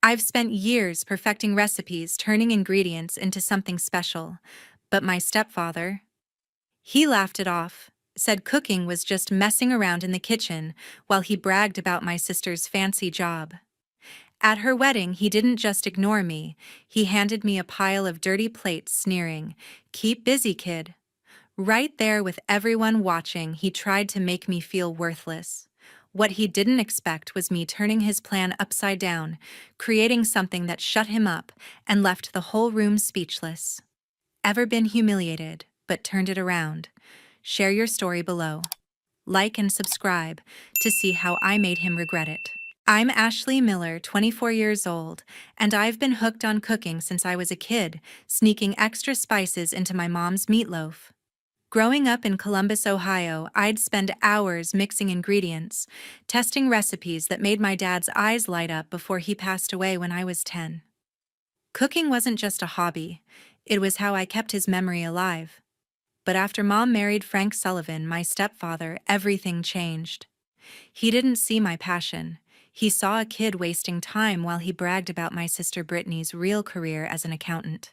I've spent years perfecting recipes, turning ingredients into something special. But my stepfather, he laughed it off, said cooking was just messing around in the kitchen while he bragged about my sister's fancy job. At her wedding, he didn't just ignore me, he handed me a pile of dirty plates, sneering, "Keep busy, kid." Right there with everyone watching, he tried to make me feel worthless. What he didn't expect was me turning his plan upside down, creating something that shut him up and left the whole room speechless. Ever been humiliated, but turned it around? Share your story below. Like and subscribe to see how I made him regret it. I'm Ashley Miller, 24 years old, and I've been hooked on cooking since I was a kid, sneaking extra spices into my mom's meatloaf. Growing up in Columbus, Ohio, I'd spend hours mixing ingredients, testing recipes that made my dad's eyes light up before he passed away when I was 10. Cooking wasn't just a hobby, it was how I kept his memory alive. But after Mom married Frank Sullivan, my stepfather, everything changed. He didn't see my passion. He saw a kid wasting time while he bragged about my sister Brittany's real career as an accountant.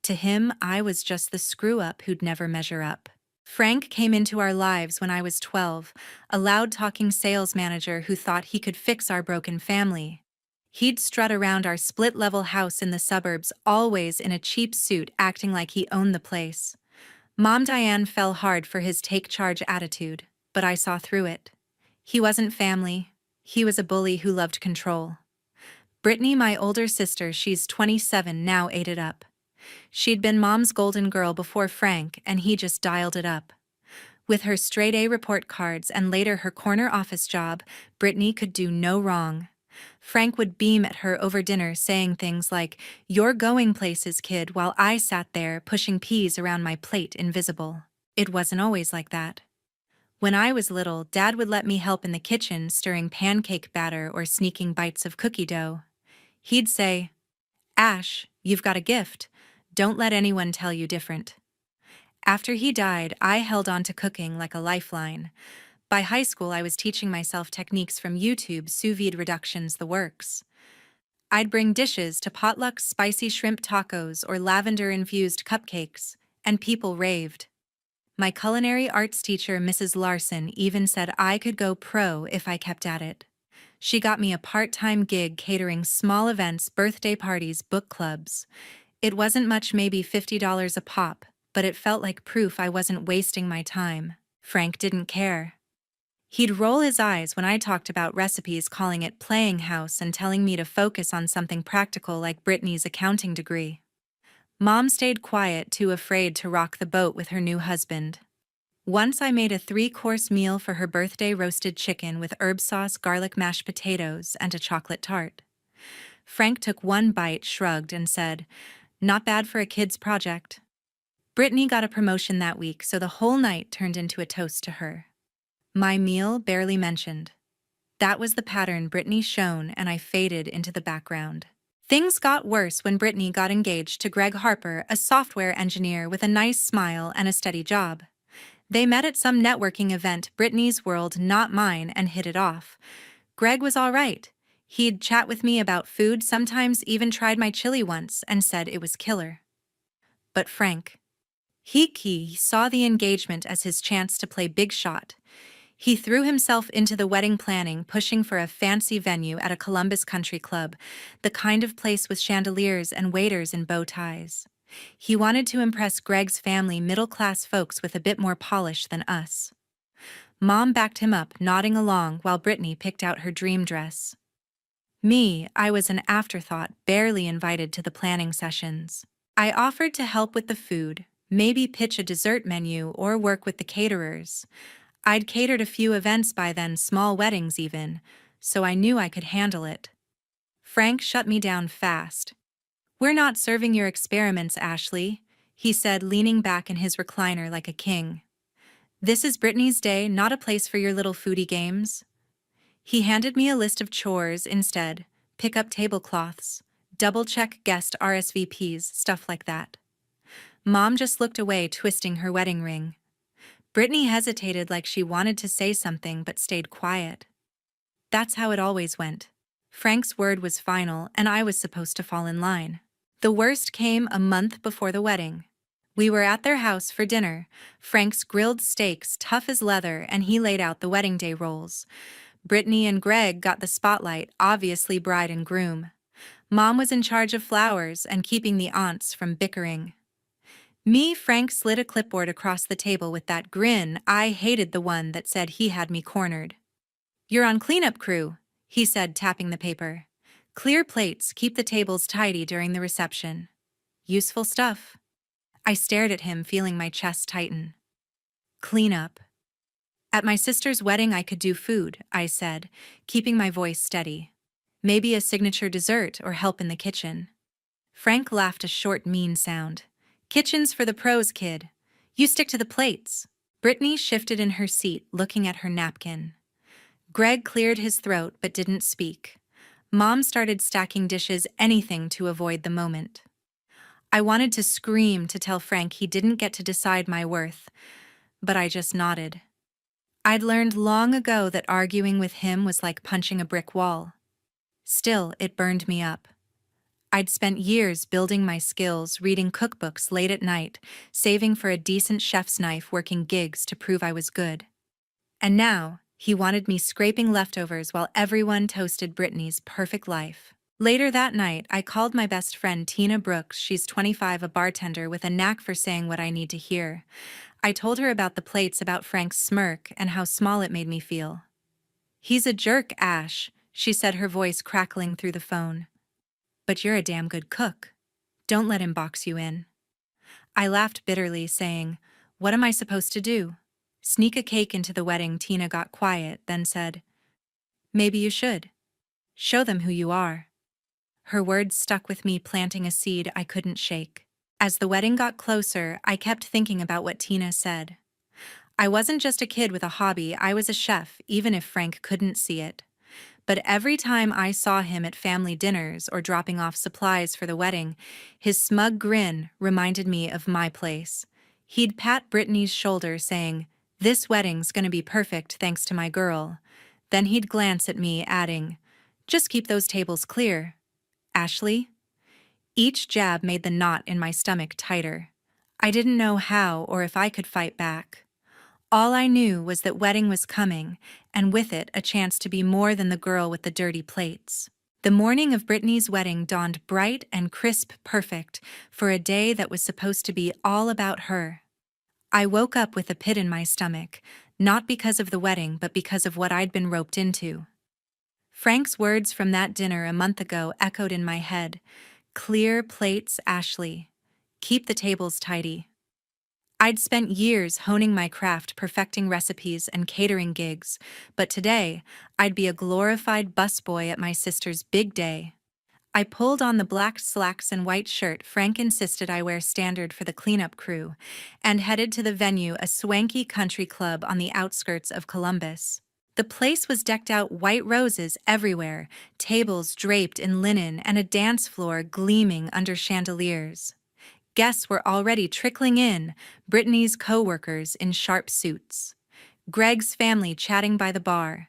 To him, I was just the screw-up who'd never measure up. Frank came into our lives when I was 12, a loud-talking sales manager who thought he could fix our broken family. He'd strut around our split-level house in the suburbs, always in a cheap suit, acting like he owned the place. Mom Diane fell hard for his take-charge attitude, but I saw through it. He wasn't family. He was a bully who loved control. Brittany, my older sister, she's 27 now, ate it up. She'd been Mom's golden girl before Frank, and he just dialed it up. With her straight-A report cards and later her corner office job, Brittany could do no wrong. Frank would beam at her over dinner, saying things like, "You're going places, kid," while I sat there pushing peas around my plate invisible. It wasn't always like that. When I was little, Dad would let me help in the kitchen, stirring pancake batter or sneaking bites of cookie dough. He'd say, "Ash, you've got a gift. Don't let anyone tell you different." After he died, I held on to cooking like a lifeline. By high school, I was teaching myself techniques from YouTube, sous vide reductions, the works. I'd bring dishes to potlucks, spicy shrimp tacos or lavender-infused cupcakes, and people raved. My culinary arts teacher, Mrs. Larson, even said I could go pro if I kept at it. She got me a part-time gig catering small events, birthday parties, book clubs. It wasn't much, maybe $50 a pop, but it felt like proof I wasn't wasting my time. Frank didn't care. He'd roll his eyes when I talked about recipes, calling it playing house and telling me to focus on something practical like Brittany's accounting degree. Mom stayed quiet, too afraid to rock the boat with her new husband. Once I made a 3-course meal for her birthday: roasted chicken with herb sauce, garlic mashed potatoes, and a chocolate tart. Frank took one bite, shrugged, and said, "Not bad for a kid's project." Brittany got a promotion that week, so the whole night turned into a toast to her. My meal barely mentioned. That was the pattern. Brittany shone, and I faded into the background. Things got worse when Brittany got engaged to Greg Harper, a software engineer with a nice smile and a steady job. They met at some networking event, Brittany's world, not mine, and hit it off. Greg was all right. He'd chat with me about food, sometimes even tried my chili once, and said it was killer. But Frank, he saw the engagement as his chance to play big shot. He threw himself into the wedding planning, pushing for a fancy venue at a Columbus country club, the kind of place with chandeliers and waiters in bow ties. He wanted to impress Greg's family, middle-class folks with a bit more polish than us. Mom backed him up, nodding along while Brittany picked out her dream dress. Me, I was an afterthought, barely invited to the planning sessions. I offered to help with the food, maybe pitch a dessert menu or work with the caterers. I'd catered a few events by then, small weddings even, so I knew I could handle it. Frank shut me down fast. "We're not serving your experiments, Ashley," he said, leaning back in his recliner like a king. "This is Brittany's day, not a place for your little foodie games." He handed me a list of chores instead: pick up tablecloths, double-check guest RSVPs, stuff like that. Mom just looked away, twisting her wedding ring. Brittany hesitated like she wanted to say something but stayed quiet. That's how it always went. Frank's word was final, and I was supposed to fall in line. The worst came a month before the wedding. We were at their house for dinner. Frank's grilled steaks tough as leather, and he laid out the wedding day rolls. Brittany and Greg got the spotlight, obviously bride and groom. Mom was in charge of flowers and keeping the aunts from bickering. Frank slid a clipboard across the table with that grin. I hated the one that said he had me cornered. "You're on cleanup crew," he said, tapping the paper. "Clear plates, keep the tables tidy during the reception." Useful stuff. I stared at him, feeling my chest tighten. Cleanup. "At my sister's wedding I could do food," I said, keeping my voice steady. "Maybe a signature dessert or help in the kitchen." Frank laughed a short, mean sound. "Kitchen's for the pros, kid. You stick to the plates." Brittany shifted in her seat, looking at her napkin. Greg cleared his throat but didn't speak. Mom started stacking dishes, anything to avoid the moment. I wanted to scream to tell Frank he didn't get to decide my worth, but I just nodded. I'd learned long ago that arguing with him was like punching a brick wall. Still, it burned me up. I'd spent years building my skills, reading cookbooks late at night, saving for a decent chef's knife, working gigs to prove I was good. And now, he wanted me scraping leftovers while everyone toasted Brittany's perfect life. Later that night, I called my best friend Tina Brooks. She's 25, a bartender with a knack for saying what I need to hear. I told her about the plates, about Frank's smirk, and how small it made me feel. "He's a jerk, Ash," she said, her voice crackling through the phone. "But you're a damn good cook. Don't let him box you in." I laughed bitterly, saying, "What am I supposed to do? Sneak a cake into the wedding?" Tina got quiet, then said, "Maybe you should. Show them who you are." Her words stuck with me, planting a seed I couldn't shake. As the wedding got closer, I kept thinking about what Tina said. I wasn't just a kid with a hobby, I was a chef, even if Frank couldn't see it. But every time I saw him at family dinners or dropping off supplies for the wedding, his smug grin reminded me of my place. He'd pat Brittany's shoulder, saying, "This wedding's gonna be perfect thanks to my girl." Then he'd glance at me, adding, "Just keep those tables clear, Ashley." Each jab made the knot in my stomach tighter. I didn't know how or if I could fight back. All I knew was that wedding was coming, and with it a chance to be more than the girl with the dirty plates. The morning of Brittany's wedding dawned bright and crisp, perfect, for a day that was supposed to be all about her. I woke up with a pit in my stomach, not because of the wedding but because of what I'd been roped into. Frank's words from that dinner a month ago echoed in my head. "Clear plates, Ashley. Keep the tables tidy." I'd spent years honing my craft, perfecting recipes and catering gigs, but today, I'd be a glorified busboy at my sister's big day. I pulled on the black slacks and white shirt Frank insisted I wear standard for the cleanup crew, and headed to the venue, a swanky country club on the outskirts of Columbus. The place was decked out, white roses everywhere, tables draped in linen, and a dance floor gleaming under chandeliers. Guests were already trickling in, Brittany's co-workers in sharp suits. Greg's family chatting by the bar.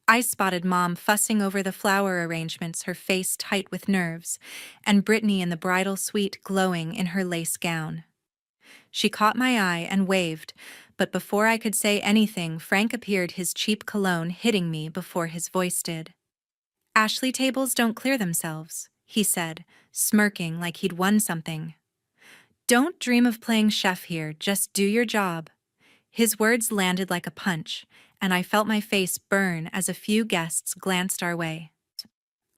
I spotted Mom fussing over the flower arrangements, her face tight with nerves, and Brittany in the bridal suite glowing in her lace gown. She caught my eye and waved, but before I could say anything, Frank appeared, his cheap cologne hitting me before his voice did. "Ashley, tables don't clear themselves," he said, smirking like he'd won something. "Don't dream of playing chef here, just do your job." His words landed like a punch, and I felt my face burn as a few guests glanced our way.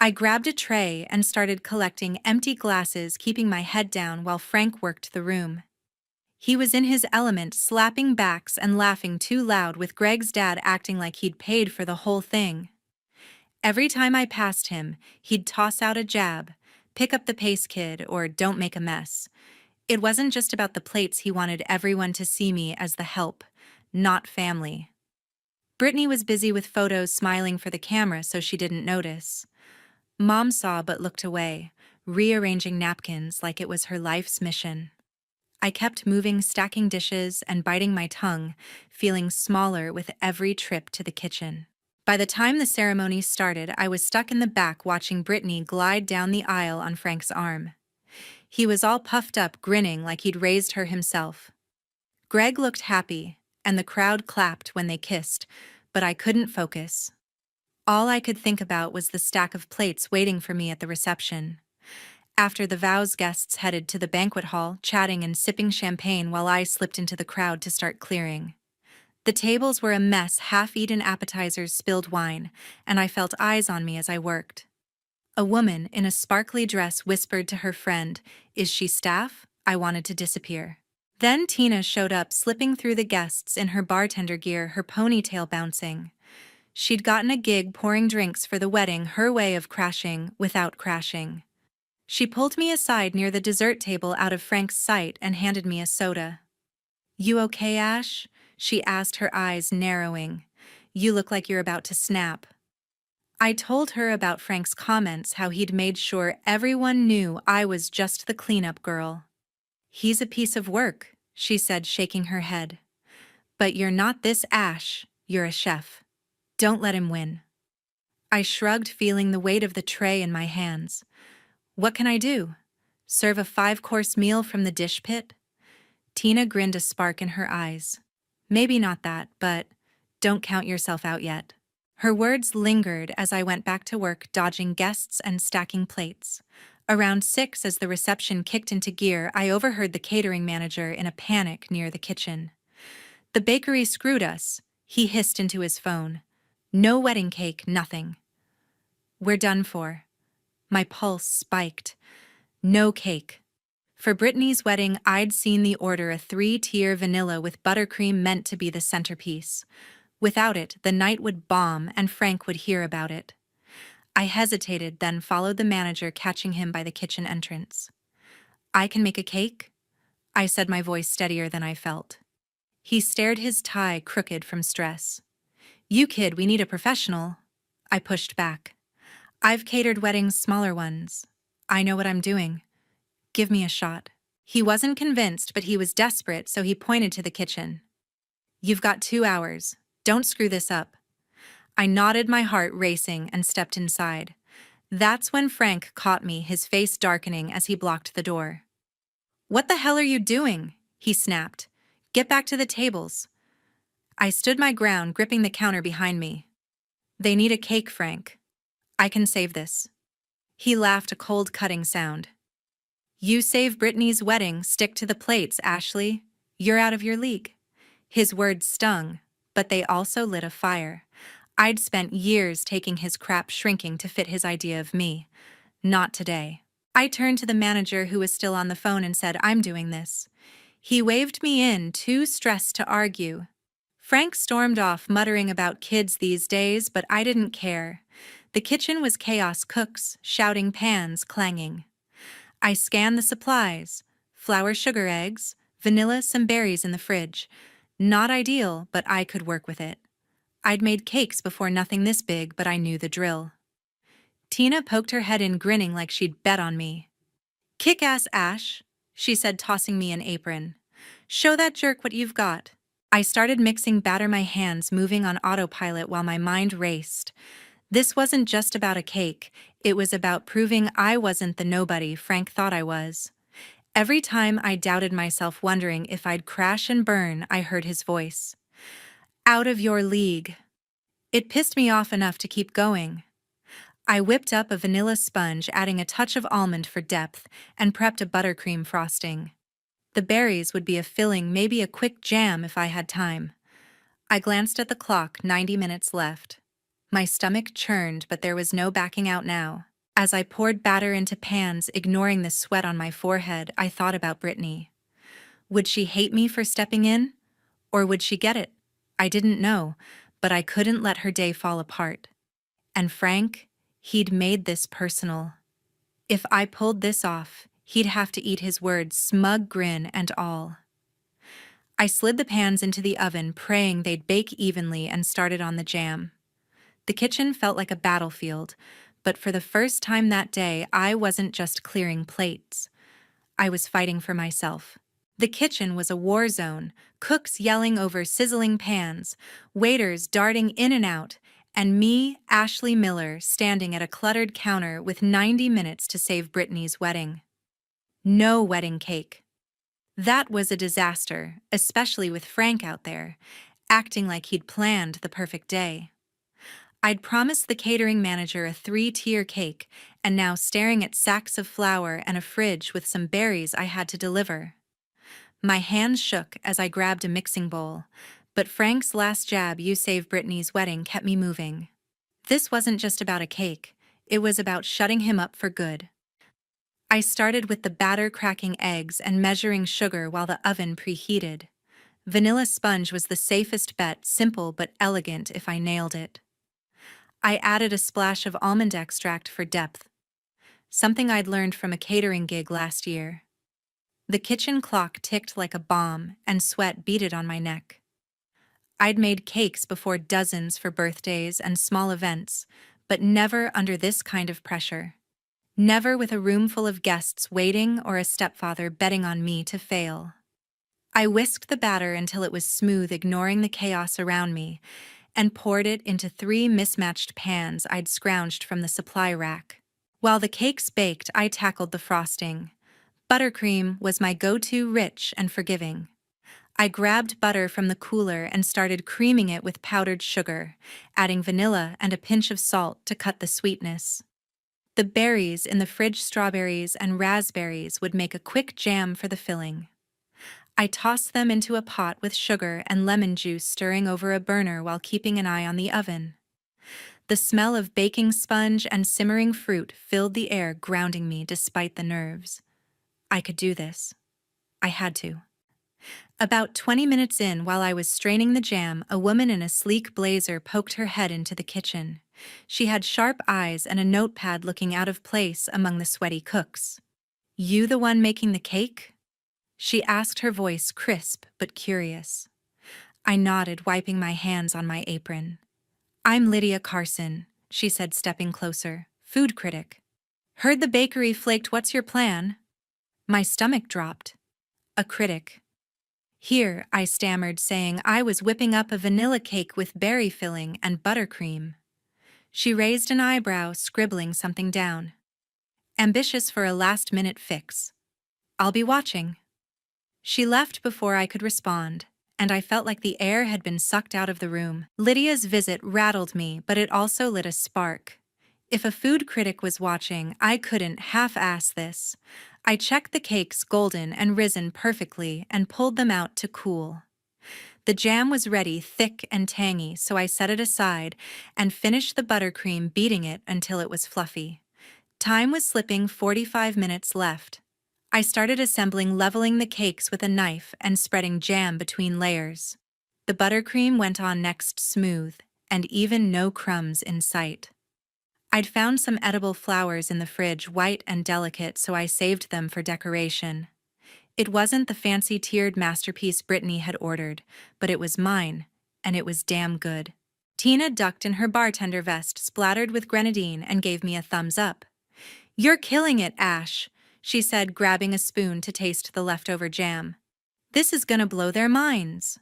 I grabbed a tray and started collecting empty glasses, keeping my head down while Frank worked the room. He was in his element, slapping backs and laughing too loud, with Greg's dad acting like he'd paid for the whole thing. Every time I passed him, he'd toss out a jab, "Pick up the pace, kid," or "Don't make a mess." It wasn't just about the plates, he wanted everyone to see me as the help, not family. Brittany was busy with photos, smiling for the camera so she didn't notice. Mom saw but looked away, rearranging napkins like it was her life's mission. I kept moving, stacking dishes and biting my tongue, feeling smaller with every trip to the kitchen. By the time the ceremony started, I was stuck in the back watching Brittany glide down the aisle on Frank's arm. He was all puffed up, grinning like he'd raised her himself. Greg looked happy, and the crowd clapped when they kissed, but I couldn't focus. All I could think about was the stack of plates waiting for me at the reception. After the vows, guests headed to the banquet hall, chatting and sipping champagne while I slipped into the crowd to start clearing. The tables were a mess, half-eaten appetizers, spilled wine, and I felt eyes on me as I worked. A woman in a sparkly dress whispered to her friend, "Is she staff?" I wanted to disappear. Then Tina showed up, slipping through the guests in her bartender gear, her ponytail bouncing. She'd gotten a gig pouring drinks for the wedding, her way of crashing without crashing. She pulled me aside near the dessert table out of Frank's sight and handed me a soda. "You okay, Ash?" she asked, her eyes narrowing. "You look like you're about to snap." I told her about Frank's comments, how he'd made sure everyone knew I was just the cleanup girl. "He's a piece of work," she said, shaking her head. "But you're not this Ash, you're a chef. Don't let him win." I shrugged, feeling the weight of the tray in my hands. What can I do? Serve a 5-course meal from the dish pit? Tina grinned, a spark in her eyes. Maybe not that, but don't count yourself out yet. Her words lingered as I went back to work, dodging guests and stacking plates. Around 6, as the reception kicked into gear, I overheard the catering manager in a panic near the kitchen. "The bakery screwed us," he hissed into his phone. "No wedding cake, nothing. We're done for." My pulse spiked. No cake. For Brittany's wedding, I'd seen the order, a 3-tier vanilla with buttercream meant to be the centerpiece. Without it, the night would bomb and Frank would hear about it. I hesitated, then followed the manager, catching him by the kitchen entrance. "I can make a cake?" I said, my voice steadier than I felt. He stared, his tie crooked from stress. "You kid, we need a professional." I pushed back. "I've catered weddings, smaller ones. I know what I'm doing. Give me a shot." He wasn't convinced, but he was desperate, so he pointed to the kitchen. "You've got 2 hours. Don't screw this up." I nodded, my heart racing, and stepped inside. That's when Frank caught me, his face darkening as he blocked the door. "What the hell are you doing?" he snapped. "Get back to the tables." I stood my ground, gripping the counter behind me. "They need a cake, Frank. I can save this." He laughed, a cold, cutting sound. "You save Brittany's wedding, stick to the plates, Ashley. You're out of your league." His words stung, but they also lit a fire. I'd spent years taking his crap, shrinking to fit his idea of me. Not today. I turned to the manager, who was still on the phone, and said, "I'm doing this." He waved me in, too stressed to argue. Frank stormed off, muttering about kids these days, but I didn't care. The kitchen was chaos, cooks shouting, pans clanging. I scanned the supplies: flour, sugar, eggs, vanilla, some berries in the fridge. Not ideal, but I could work with it. I'd made cakes before, nothing this big, but I knew the drill. Tina poked her head in, grinning like she'd bet on me. "Kick-ass, Ash," she said, tossing me an apron. "Show that jerk what you've got." I started mixing batter, my hands moving on autopilot while my mind raced. This wasn't just about a cake, it was about proving I wasn't the nobody Frank thought I was. Every time I doubted myself, wondering if I'd crash and burn, I heard his voice. "Out of your league." It pissed me off enough to keep going. I whipped up a vanilla sponge, adding a touch of almond for depth, and prepped a buttercream frosting. The berries would be a filling, maybe a quick jam if I had time. I glanced at the clock, 90 minutes left. My stomach churned, but there was no backing out now. As I poured batter into pans, ignoring the sweat on my forehead, I thought about Brittany. Would she hate me for stepping in? Or would she get it? I didn't know, but I couldn't let her day fall apart. And Frank, he'd made this personal. If I pulled this off, he'd have to eat his words, smug grin and all. I slid the pans into the oven, praying they'd bake evenly, and started on the jam. The kitchen felt like a battlefield, but for the first time that day, I wasn't just clearing plates. I was fighting for myself. The kitchen was a war zone, cooks yelling over sizzling pans, waiters darting in and out, And me, Ashley Miller, standing at a cluttered counter with 90 minutes to save Brittany's wedding. No wedding cake. That was a disaster, especially with Frank out there, acting like he'd planned the perfect day. I'd promised the catering manager a 3-tier cake, and now staring at sacks of flour and a fridge with some berries I had to deliver. My hands shook as I grabbed a mixing bowl, but Frank's last jab, "You save Brittany's wedding," kept me moving. This wasn't just about a cake, it was about shutting him up for good. I started with the batter, cracking eggs and measuring sugar while the oven preheated. Vanilla sponge was the safest bet, simple but elegant if I nailed it. I added a splash of almond extract for depth, something I'd learned from a catering gig last year. The kitchen clock ticked like a bomb, and sweat beaded on my neck. I'd made cakes before, dozens for birthdays and small events, but never under this kind of pressure. Never with a room full of guests waiting or a stepfather betting on me to fail. I whisked the batter until it was smooth, ignoring the chaos around me, and poured it into 3 mismatched pans I'd scrounged from the supply rack. While the cakes baked, I tackled the frosting. Buttercream was my go-to, rich and forgiving. I grabbed butter from the cooler and started creaming it with powdered sugar, adding vanilla and a pinch of salt to cut the sweetness. The berries in the fridge, strawberries and raspberries, would make a quick jam for the filling. I tossed them into a pot with sugar and lemon juice, stirring over a burner while keeping an eye on the oven. The smell of baking sponge and simmering fruit filled the air, grounding me despite the nerves. I could do this. I had to. About 20 minutes in, while I was straining the jam, a woman in a sleek blazer poked her head into the kitchen. She had sharp eyes and a notepad, looking out of place among the sweaty cooks. "You the one making the cake?" she asked, her voice crisp but curious. I nodded, wiping my hands on my apron. "I'm Lydia Carson," she said, stepping closer. "Food critic. Heard the bakery flaked. What's your plan?" My stomach dropped. "A critic." "Here," I stammered, saying I was whipping up a vanilla cake with berry filling and buttercream. She raised an eyebrow, scribbling something down. "Ambitious for a last-minute fix. I'll be watching." She left before I could respond, and I felt like the air had been sucked out of the room. Lydia's visit rattled me, but it also lit a spark. If a food critic was watching, I couldn't half-ass this. I checked the cakes, golden and risen perfectly, and pulled them out to cool. The jam was ready, thick and tangy, so I set it aside and finished the buttercream, beating it until it was fluffy. Time was slipping, 45 minutes left. I started assembling, leveling the cakes with a knife and spreading jam between layers. The buttercream went on next, smooth, and even, no crumbs in sight. I'd found some edible flowers in the fridge, white and delicate, so I saved them for decoration. It wasn't the fancy tiered masterpiece Brittany had ordered, but it was mine, and it was damn good. Tina ducked in her bartender vest, splattered with grenadine, and gave me a thumbs up. "You're killing it, Ash," she said, grabbing a spoon to taste the leftover jam. "This is gonna blow their minds."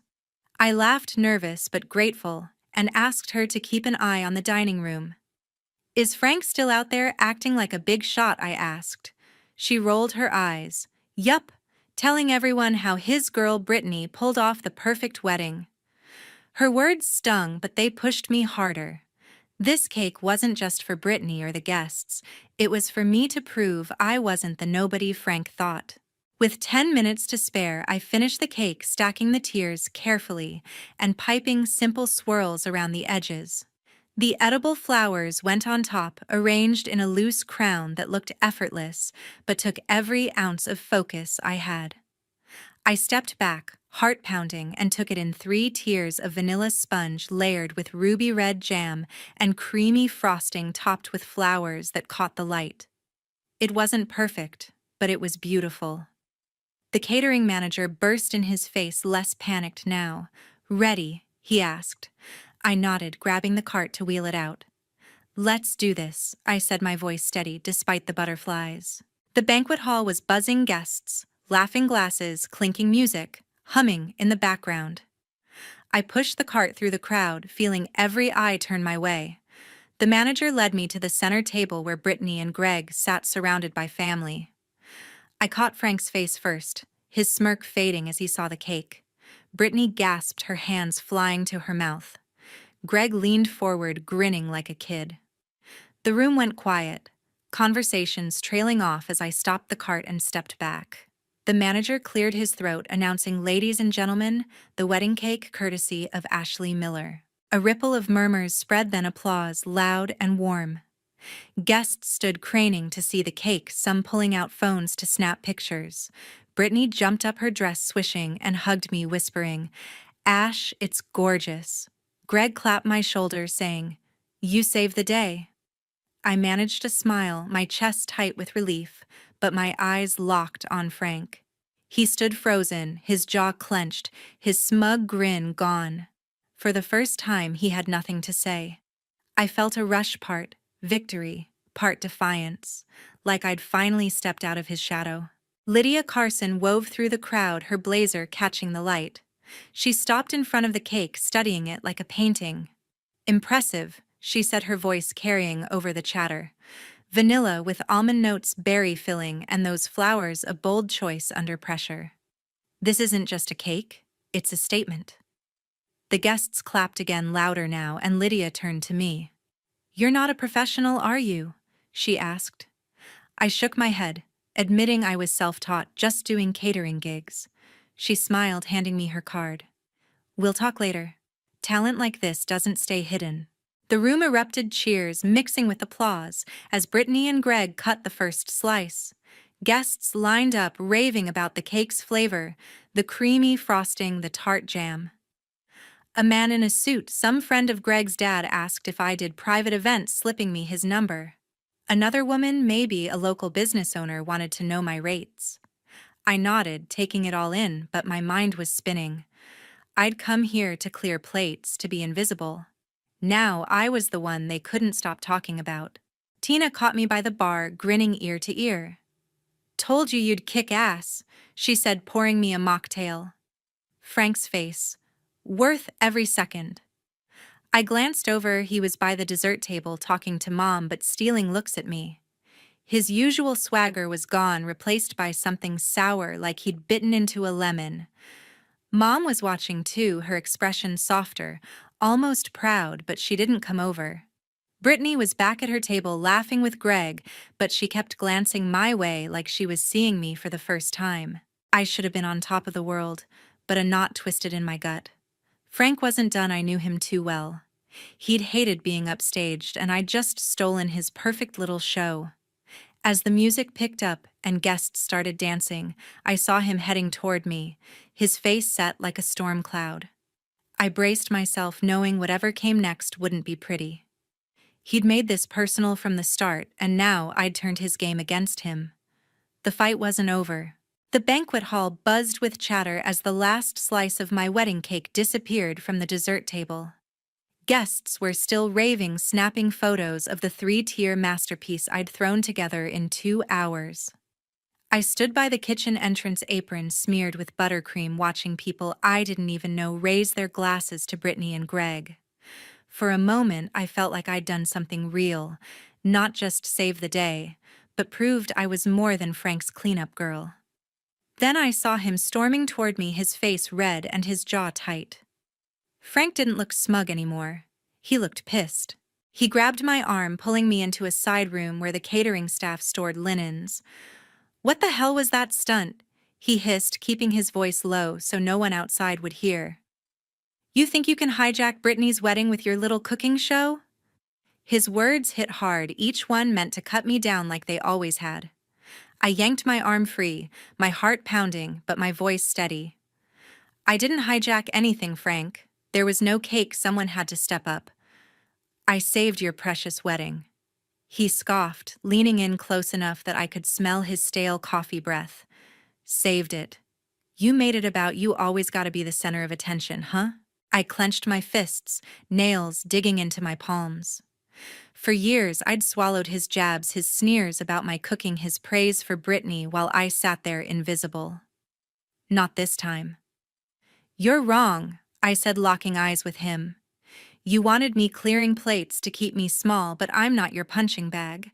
I laughed, nervous but grateful, and asked her to keep an eye on the dining room. "Is Frank still out there acting like a big shot?" I asked. She rolled her eyes. "Yup, telling everyone how his girl Brittany pulled off the perfect wedding." Her words stung, but they pushed me harder. This cake wasn't just for Brittany or the guests. It was for me to prove I wasn't the nobody Frank thought. With 10 minutes to spare, I finished the cake, stacking the tiers carefully and piping simple swirls around the edges. The edible flowers went on top, arranged in a loose crown that looked effortless, but took every ounce of focus I had. I stepped back, heart pounding, and took it in 3 tiers of vanilla sponge layered with ruby red jam and creamy frosting topped with flowers that caught the light. It wasn't perfect, but it was beautiful. The catering manager burst in his face, less panicked now. "Ready?" he asked. I nodded, grabbing the cart to wheel it out. "Let's do this," I said, my voice steady despite the butterflies. The banquet hall was buzzing, guests, laughing glasses, clinking music, humming in the background. I pushed the cart through the crowd, feeling every eye turn my way. The manager led me to the center table where Brittany and Greg sat surrounded by family. I caught Frank's face first, his smirk fading as he saw the cake. Brittany gasped, her hands flying to her mouth. Greg leaned forward, grinning like a kid. The room went quiet, conversations trailing off as I stopped the cart and stepped back. The manager cleared his throat, announcing, "Ladies and gentlemen, the wedding cake courtesy of Ashley Miller." A ripple of murmurs spread, then applause, loud and warm. Guests stood craning to see the cake, some pulling out phones to snap pictures. Brittany jumped up, her dress swishing, and hugged me, whispering, "Ash, it's gorgeous." Greg clapped my shoulder, saying, "You saved the day." I managed a smile, my chest tight with relief, but my eyes locked on Frank. He stood frozen, his jaw clenched, his smug grin gone. For the first time, he had nothing to say. I felt a rush, part victory, part defiance, like I'd finally stepped out of his shadow. Lydia Carson wove through the crowd, her blazer catching the light. She stopped in front of the cake, studying it like a painting. "Impressive," she said, her voice carrying over the chatter. "Vanilla with almond notes, berry filling, and those flowers a bold choice under pressure. This isn't just a cake, it's a statement." The guests clapped again, louder now, and Lydia turned to me. "You're not a professional, are you?" she asked. I shook my head, admitting I was self-taught, just doing catering gigs. She smiled, handing me her card. "We'll talk later. Talent like this doesn't stay hidden." The room erupted, cheers mixing with applause as Brittany and Greg cut the first slice. Guests lined up, raving about the cake's flavor, the creamy frosting, the tart jam. A man in a suit, some friend of Greg's dad, asked if I did private events, slipping me his number. Another woman, maybe a local business owner, wanted to know my rates. I nodded, taking it all in, but my mind was spinning. I'd come here to clear plates, to be invisible. Now I was the one they couldn't stop talking about. Tina caught me by the bar, grinning ear to ear. "Told you you'd kick ass," she said, pouring me a mocktail. Frank's face. Worth every second. I glanced over. He was by the dessert table talking to Mom, but stealing looks at me. His usual swagger was gone, replaced by something sour, like he'd bitten into a lemon. Mom was watching too, her expression softer, almost proud, but she didn't come over. Brittany was back at her table laughing with Greg, but she kept glancing my way like she was seeing me for the first time. I should have been on top of the world, but a knot twisted in my gut. Frank wasn't done. I knew him too well. He'd hated being upstaged, and I'd just stolen his perfect little show. As the music picked up and guests started dancing, I saw him heading toward me, his face set like a storm cloud. I braced myself, knowing whatever came next wouldn't be pretty. He'd made this personal from the start, and now I'd turned his game against him. The fight wasn't over. The banquet hall buzzed with chatter as the last slice of my wedding cake disappeared from the dessert table. Guests were still raving, snapping photos of the 3-tier masterpiece I'd thrown together in 2 hours. I stood by the kitchen entrance, apron smeared with buttercream, watching people I didn't even know raise their glasses to Brittany and Greg. For a moment, I felt like I'd done something real, not just save the day, but proved I was more than Frank's cleanup girl. Then I saw him storming toward me, his face red and his jaw tight. Frank didn't look smug anymore. He looked pissed. He grabbed my arm, pulling me into a side room where the catering staff stored linens. "What the hell was that stunt?" he hissed, keeping his voice low so no one outside would hear. "You think you can hijack Brittany's wedding with your little cooking show?" His words hit hard, each one meant to cut me down like they always had. I yanked my arm free, my heart pounding, but my voice steady. "I didn't hijack anything, Frank. There was no cake. Someone had to step up. I saved your precious wedding." He scoffed, leaning in close enough that I could smell his stale coffee breath. "Saved it. You made it about you. Always gotta be the center of attention, huh?" I clenched my fists, nails digging into my palms. For years, I'd swallowed his jabs, his sneers about my cooking, his praise for Brittany, while I sat there invisible. "Not this time." "You're wrong," I said, locking eyes with him. You wanted me clearing plates to keep me small, but I'm not your punching bag.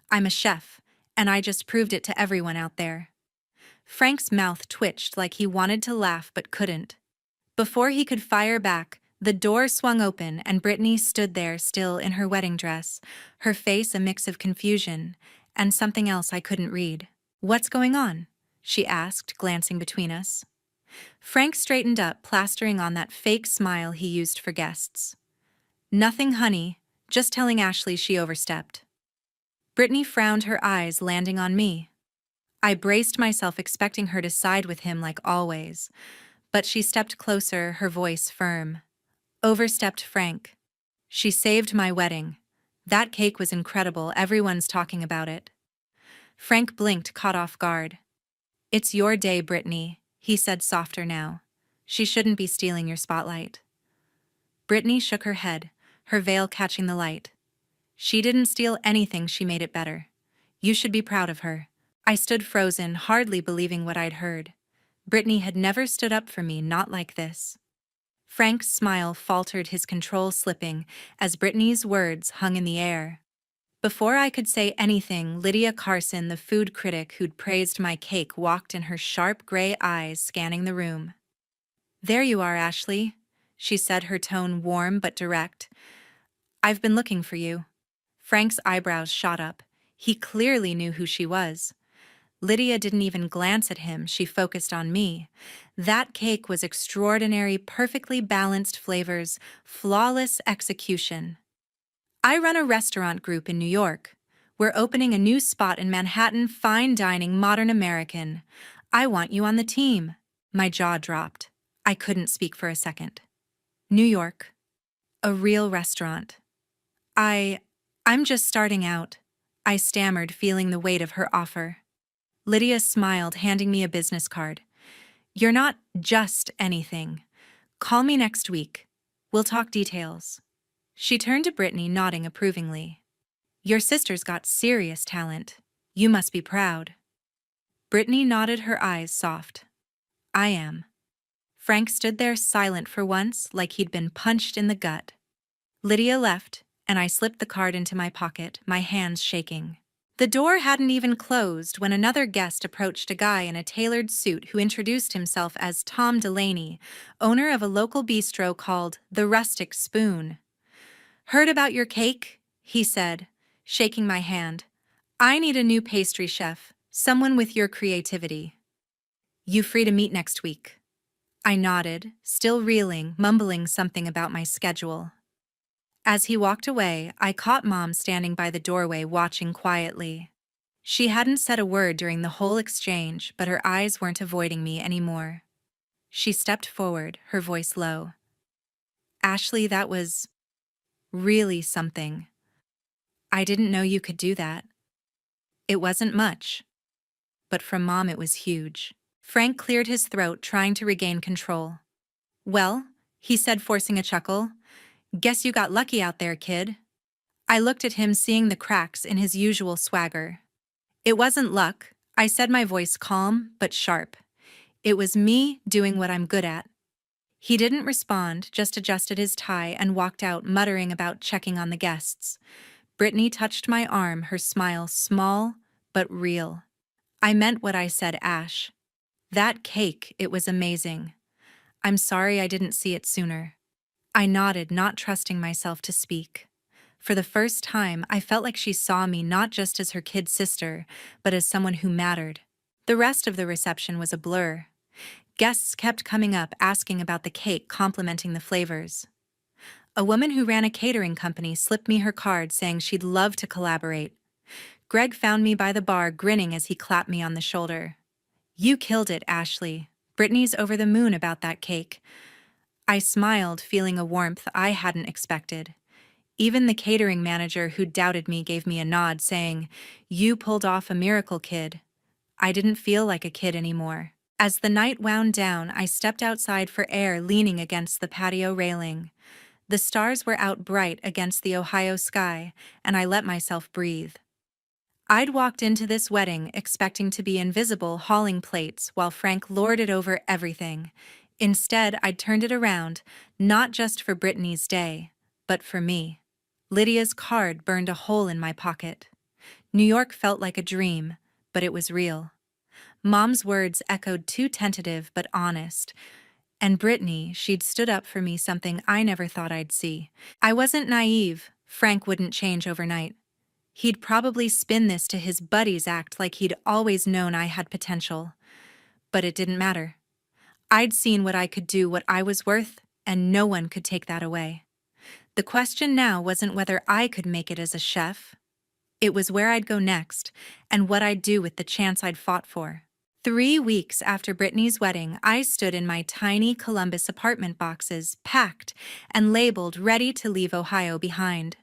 I'm a chef, and I just proved it to everyone out there. Frank's mouth twitched like he wanted to laugh but couldn't. Before he could fire back, the door swung open and Brittany stood there still in her wedding dress, her face a mix of confusion and something else I couldn't read. "What's going on?" she asked, glancing between us. Frank straightened up, plastering on that fake smile he used for guests. "Nothing, honey, just telling Ashley she overstepped." Brittany frowned, her eyes landing on me. I braced myself, expecting her to side with him like always, but she stepped closer, her voice firm. "Overstepped, Frank. She saved my wedding. That cake was incredible, everyone's talking about it." Frank blinked, caught off guard. "It's your day, Brittany," he said, softer now. "She shouldn't be stealing your spotlight." Brittany shook her head, her veil catching the light. "She didn't steal anything, she made it better. You should be proud of her." I stood frozen, hardly believing what I'd heard. Brittany had never stood up for me, not like this. Frank's smile faltered, his control slipping, as Brittany's words hung in the air. Before I could say anything, Lydia Carson, the food critic who'd praised my cake, walked in, her sharp gray eyes scanning the room. "There you are, Ashley," she said, her tone warm but direct. "I've been looking for you." Frank's eyebrows shot up. He clearly knew who she was. Lydia didn't even glance at him, she focused on me. That cake was extraordinary, perfectly balanced flavors, flawless execution. "I run a restaurant group in New York. We're opening a new spot in Manhattan, fine dining, modern American. I want you on the team." My jaw dropped. I couldn't speak for a second. "New York. A real restaurant. I'm just starting out," I stammered, feeling the weight of her offer. Lydia smiled, handing me a business card. "You're not just anything. Call me next week. We'll talk details." She turned to Brittany, nodding approvingly. "Your sister's got serious talent. You must be proud." Brittany nodded, her eyes soft. "I am." Frank stood there silent for once, like he'd been punched in the gut. Lydia left, and I slipped the card into my pocket, my hands shaking. The door hadn't even closed when another guest approached, a guy in a tailored suit who introduced himself as Tom Delaney, owner of a local bistro called The Rustic Spoon. "Heard about your cake?" he said, shaking my hand. "I need a new pastry chef, someone with your creativity. You free to meet next week?" I nodded, still reeling, mumbling something about my schedule. As he walked away, I caught Mom standing by the doorway, watching quietly. She hadn't said a word during the whole exchange, but her eyes weren't avoiding me anymore. She stepped forward, her voice low. "Ashley, that was really something. I didn't know you could do that." It wasn't much, but from Mom it was huge. Frank cleared his throat, trying to regain control. "Well," he said, forcing a chuckle, "guess you got lucky out there, kid." I looked at him, seeing the cracks in his usual swagger. "It wasn't luck," I said, my voice calm but sharp. "It was me doing what I'm good at." He didn't respond, just adjusted his tie and walked out, muttering about checking on the guests. Brittany touched my arm, her smile small but real. "I meant what I said, Ash. That cake, it was amazing. I'm sorry I didn't see it sooner." I nodded, not trusting myself to speak. For the first time, I felt like she saw me not just as her kid sister, but as someone who mattered. The rest of the reception was a blur. Guests kept coming up, asking about the cake, complimenting the flavors. A woman who ran a catering company slipped me her card, saying she'd love to collaborate. Greg found me by the bar, grinning as he clapped me on the shoulder. "You killed it, Ashley. Brittany's over the moon about that cake." I smiled, feeling a warmth I hadn't expected. Even the catering manager who doubted me gave me a nod, saying, "You pulled off a miracle, kid." I didn't feel like a kid anymore. As the night wound down, I stepped outside for air, leaning against the patio railing. The stars were out bright against the Ohio sky, and I let myself breathe. I'd walked into this wedding expecting to be invisible, hauling plates while Frank lorded over everything. Instead, I'd turned it around, not just for Brittany's day, but for me. Lydia's card burned a hole in my pocket. New York felt like a dream, but it was real. Mom's words echoed too tentative but honest. And Brittany, she'd stood up for me, something I never thought I'd see. I wasn't naive. Frank wouldn't change overnight. He'd probably spin this to his buddies, act like he'd always known I had potential. But it didn't matter. I'd seen what I could do, what I was worth, and no one could take that away. The question now wasn't whether I could make it as a chef. It was where I'd go next, and what I'd do with the chance I'd fought for. 3 weeks after Brittany's wedding, I stood in my tiny Columbus apartment boxes, packed and labeled, ready to leave Ohio behind.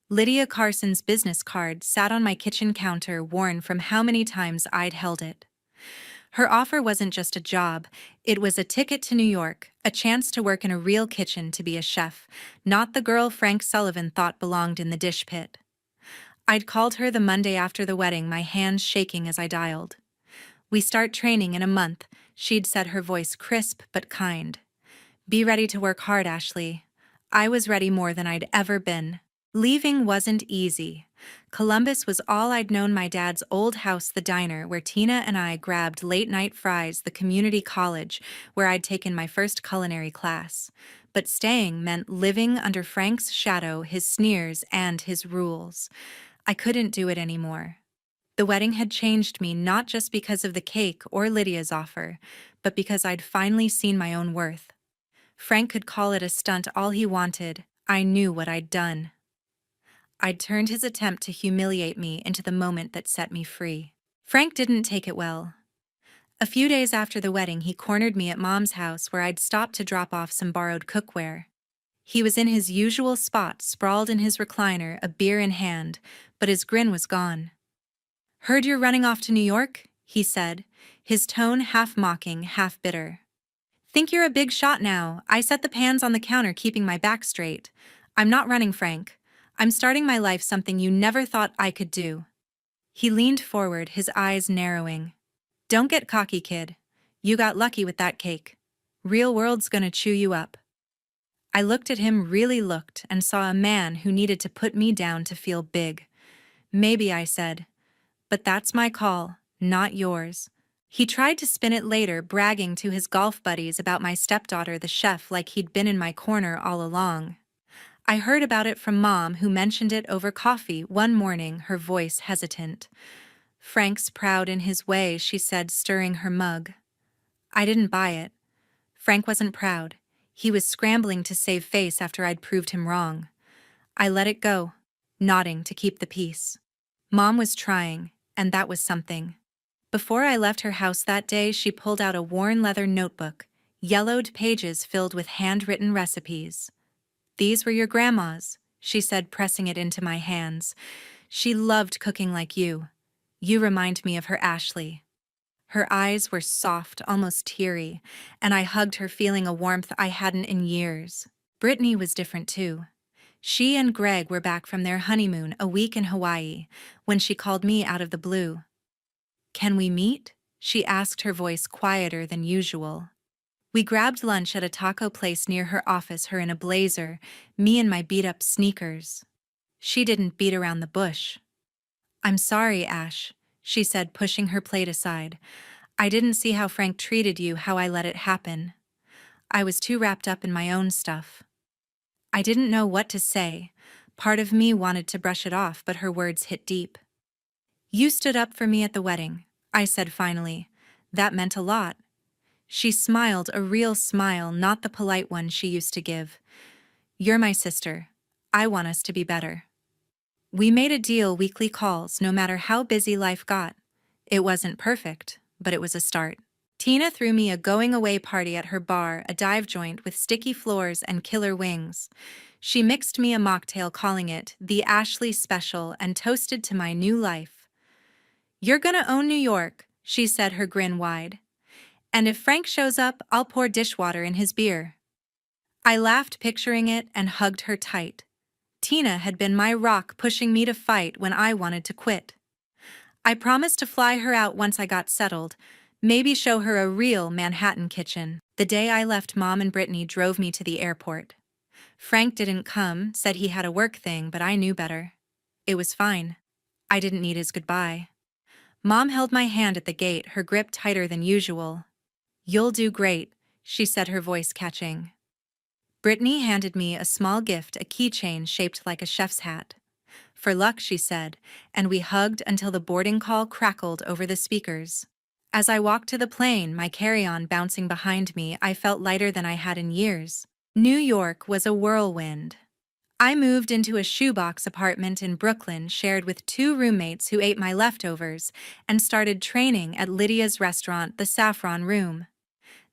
Lydia Carson's business card sat on my kitchen counter, worn from how many times I'd held it. Her offer wasn't just a job, it was a ticket to New York, a chance to work in a real kitchen, to be a chef, not the girl Frank Sullivan thought belonged in the dish pit. I'd called her the Monday after the wedding, my hands shaking as I dialed. "We start training in a month," she'd said, her voice crisp but kind. "Be ready to work hard, Ashley." I was ready, more than I'd ever been. Leaving wasn't easy. Columbus was all I'd known, my dad's old house, the diner where Tina and I grabbed late-night fries, the community college where I'd taken my first culinary class. But staying meant living under Frank's shadow, his sneers, and his rules. I couldn't do it anymore. The wedding had changed me, not just because of the cake or Lydia's offer, but because I'd finally seen my own worth. Frank could call it a stunt all he wanted. I knew what I'd done. I'd turned his attempt to humiliate me into the moment that set me free. Frank didn't take it well. A few days after the wedding, he cornered me at Mom's house, where I'd stopped to drop off some borrowed cookware. He was in his usual spot, sprawled in his recliner, a beer in hand, but his grin was gone. "Heard you're running off to New York?" he said, his tone half mocking, half bitter. "Think you're a big shot now?" I set the pans on the counter, keeping my back straight. "I'm not running, Frank. I'm starting my life, something you never thought I could do." He leaned forward, his eyes narrowing. "Don't get cocky, kid. You got lucky with that cake. Real world's gonna chew you up." I looked at him, really looked, and saw a man who needed to put me down to feel big. "Maybe," I said. "But that's my call, not yours." He tried to spin it later, bragging to his golf buddies about my stepdaughter, the chef, like he'd been in my corner all along. I heard about it from Mom, who mentioned it over coffee one morning, her voice hesitant. "Frank's proud in his way," she said, stirring her mug. I didn't buy it. Frank wasn't proud. He was scrambling to save face after I'd proved him wrong. I let it go, nodding to keep the peace. Mom was trying, and that was something. Before I left her house that day, she pulled out a worn leather notebook, yellowed pages filled with handwritten recipes. "These were your grandma's," she said, pressing it into my hands. "She loved cooking like you. You remind me of her, Ashley." Her eyes were soft, almost teary, and I hugged her, feeling a warmth I hadn't in years. Brittany was different too. She and Greg were back from their honeymoon, a week in Hawaii, when she called me out of the blue. "Can we meet?" she asked, her voice quieter than usual. We grabbed lunch at a taco place near her office, her in a blazer, me in my beat-up sneakers. She didn't beat around the bush. "I'm sorry, Ash," she said, pushing her plate aside. "I didn't see how Frank treated you, how I let it happen. I was too wrapped up in my own stuff." I didn't know what to say. Part of me wanted to brush it off, but her words hit deep. "You stood up for me at the wedding," I said finally. "That meant a lot." She smiled, a real smile, not the polite one she used to give. "You're my sister. I want us to be better." We made a deal: weekly calls, no matter how busy life got. It wasn't perfect, but it was a start. Tina threw me a going-away party at her bar, a dive joint with sticky floors and killer wings. She mixed me a mocktail, calling it the Ashley Special, and toasted to my new life. "You're gonna own New York," she said, her grin wide. "And if Frank shows up, I'll pour dishwater in his beer." I laughed, picturing it, and hugged her tight. Tina had been my rock, pushing me to fight when I wanted to quit. I promised to fly her out once I got settled, Maybe show her a real Manhattan kitchen. The day I left, Mom and Brittany drove me to the airport. Frank didn't come, said he had a work thing, but I knew better. It was fine. I didn't need his goodbye. Mom held my hand at the gate, her grip tighter than usual. "You'll do great," she said, her voice catching. Brittany handed me a small gift, a keychain shaped like a chef's hat. "For luck," she said, and we hugged until the boarding call crackled over the speakers. As I walked to the plane, my carry-on bouncing behind me, I felt lighter than I had in years. New York was a whirlwind. I moved into a shoebox apartment in Brooklyn, shared with 2 roommates who ate my leftovers, and started training at Lydia's restaurant, the Saffron Room.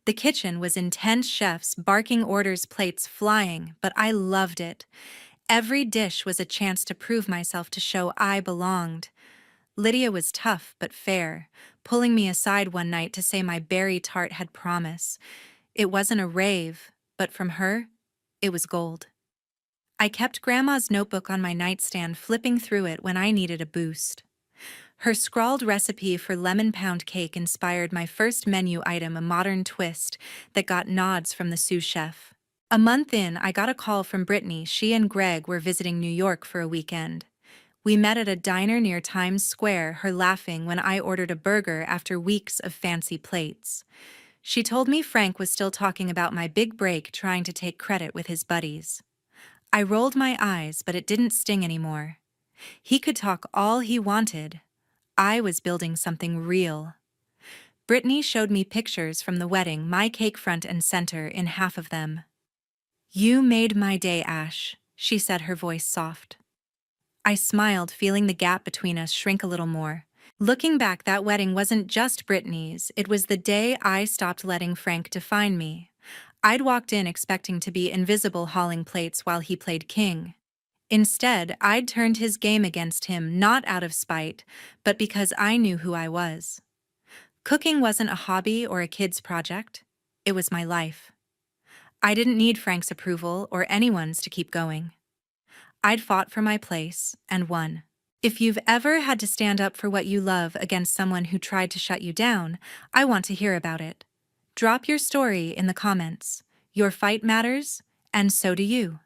The kitchen was intense, chefs barking orders, plates flying, but I loved it. Every dish was a chance to prove myself, to show I belonged. Lydia was tough but fair, pulling me aside one night to say my berry tart had promise. It wasn't a rave, but from her, it was gold. I kept Grandma's notebook on my nightstand, flipping through it when I needed a boost. Her scrawled recipe for lemon pound cake inspired my first menu item, a modern twist that got nods from the sous chef. A month in, I got a call from Brittany. She and Greg were visiting New York for a weekend. We met at a diner near Times Square, her laughing when I ordered a burger after weeks of fancy plates. She told me Frank was still talking about my big break, trying to take credit with his buddies. I rolled my eyes, but it didn't sting anymore. He could talk all he wanted. I was building something real. Brittany showed me pictures from the wedding, my cake front and center in half of them. "You made my day, Ash," she said, her voice soft. I smiled, feeling the gap between us shrink a little more. Looking back, that wedding wasn't just Brittany's, it was the day I stopped letting Frank define me. I'd walked in expecting to be invisible, hauling plates while he played king. Instead, I'd turned his game against him, not out of spite, but because I knew who I was. Cooking wasn't a hobby or a kid's project. It was my life. I didn't need Frank's approval or anyone's to keep going. I'd fought for my place and won. If you've ever had to stand up for what you love against someone who tried to shut you down, I want to hear about it. Drop your story in the comments. Your fight matters, and so do you.